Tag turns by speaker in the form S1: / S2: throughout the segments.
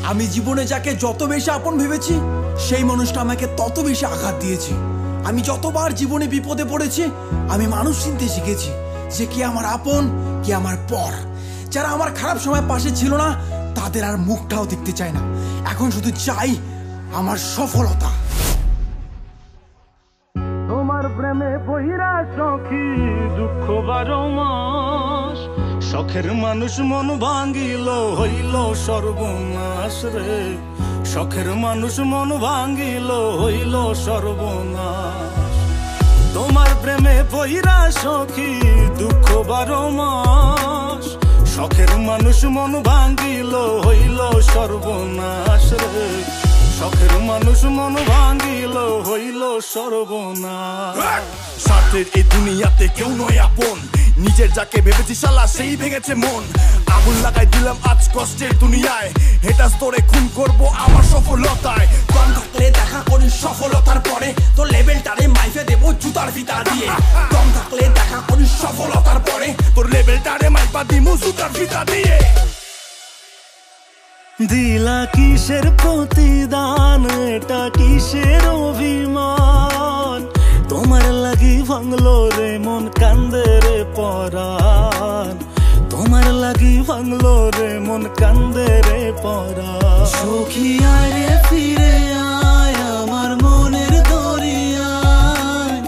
S1: আমি জীবনে যাকে যত বেশি আপন ভেবেছি সেই মানুষটা আমাকে তত বেশি আঘাত দিয়েছে। আমি যতবার জীবনে বিপদে পড়েছি আমি মানুষ চিনতে শিখেছি যে কি আমার আপন কি আমার পর। যারা আমার খারাপ সময় পাশে ছিল না তাদের আর মুখটাও দেখতে চাই না, এখন শুধু চাই আমার সফলতা।
S2: তোমার প্রেমে বহিরা সখী দুঃখ 12 মাস, শখের মানুষ মন ভাঙ্গিল হইল সর্বনাশ রে। শখের মানুষ মন ভাঙ্গিল হইল সর্বনাশ। তোমার প্রেমে বহিরা সখী দুঃখ 12 মাস, শখের মানুষ মন ভাঙ্গিল হইল সর্বনাশ রে। শখের মানুষ মন ভাঙ্গিল হইল সর্বনাশ।
S3: স্বার্থের এই দুনিয়াতে কেউ নয় আপন, নিজের যাকে ভেবেছি শালা সেই ভেঙেছে মন। আগুন লাগাই দিলাম আজ কষ্টের দুনিয়ায়, হেটাস তোরে খুন করবো আমার সফলতায়।
S1: দম থাকলে দেখা করিস সফলতার পরে, তোর লেভেলটারে মাইফে দেবো জুতার ফিতা দিয়ে। দম থাকলে দেখা করিস সফলতার পরে,
S3: তোর লেভেলটারে মাইপা দিমু জুতার ফিতা দিয়ে।
S2: দিলা কিসের প্রতিদান, এটা কিসের অভিমান? তোমার লাগি ভাঙলো রে মন, কান্দে রে পরাণ। তোমার লাগি ভাঙলো রে মন, কান্দে রে পরাণ।
S4: সখী আয় রে ফিরে আয় আমার মনের দরিয়ায়,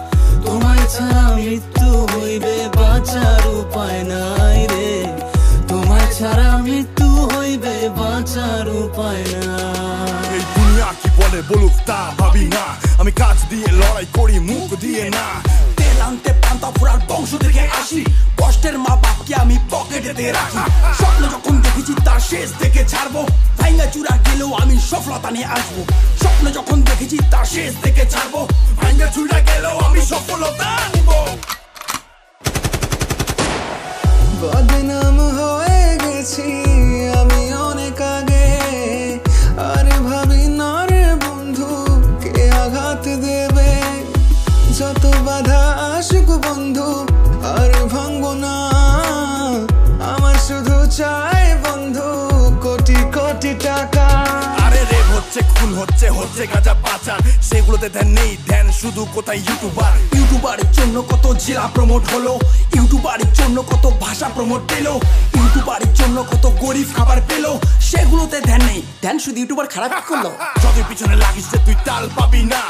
S4: তোমায় ছাড়া মৃত্যু হইবে বাঁচার উপায় নাই রে। তোমায় ছাড়া মৃত্যু হইবে বাঁচার উপায় নাই।
S3: এই দুনিয়া কি বলে বলুক তা ভাবি না, আমি কাজ দিয়ে লড়াই করি মুখ দিয়ে না।
S1: তেল আনতে পান্তা ফুরার বংশ থেকে আসি, কষ্টের মা বাপকে আমি পকেটেতে রাখি। স্বপ্ন যখন দেখেছি তার শেষ থেকে ছাড়বো, ভাইঙ্গা চূড়া গেলেও আমি সফলতা নিয়ে আসবো। স্বপ্ন যখন দেখেছি তার শেষ থেকে ছাড়বো,
S3: ভাইঙ্গা চূড়া গেলেও আমি সফলতা আনবো।
S4: বদনাম হয়ে গেছি আমি অনেক আগে, আর ভাবি না রে বন্ধু কে আঘাত দেবে। যত বাধা আসুক বন্ধু আর ভাঙবো না, আমার শুধু চাই বন্ধু কোটি কোটি টাকা।
S3: আরে রেপ হচ্ছে খুন হচ্ছে হচ্ছে গাঁজা পাচার, সেগুলোতে ধ্যান নেই, ধ্যান শুধু কোথায় ইউটিউবার।
S1: ইউটিউবারের জন্য কত জেলা প্রমোট হলো, ইউটিউবারের জন্য কত ভাষা প্রমোট পেলো, ইউটিউবারের জন্য কত গরিব খাবার পেলো, সেগুলোতে ধ্যান নেই, ধ্যান শুধু ইউটিউবার খারাপ করলো।
S3: যতই পিছনে লাগিস যে তুই তাল পাবি না,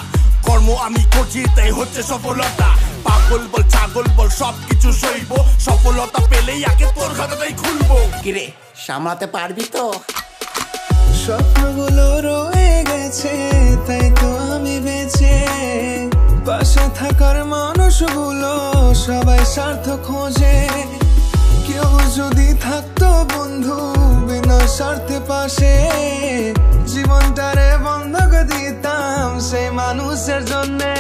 S3: কর্ম আমি করছি তাই হচ্ছে সফলতা। পাগল বল ছাগল বল সবকিছু সইব, সফলতা পেলেই আগে তোর খাতাটাই খুলবো।
S1: কিরে সামলাতে পারবি তো?
S4: স্বপ্নগুলো রয়ে গেছে তাই তো আমি বেঁচে, পাশে থাকার মানুষগুলো সবাই স্বার্থ খোঁজে। কেউ যদি থাকতো বন্ধু বিনা স্বার্থে পাশে, জীবনটারে বন্ধক দিতাম সেই মানুষের জন্যে।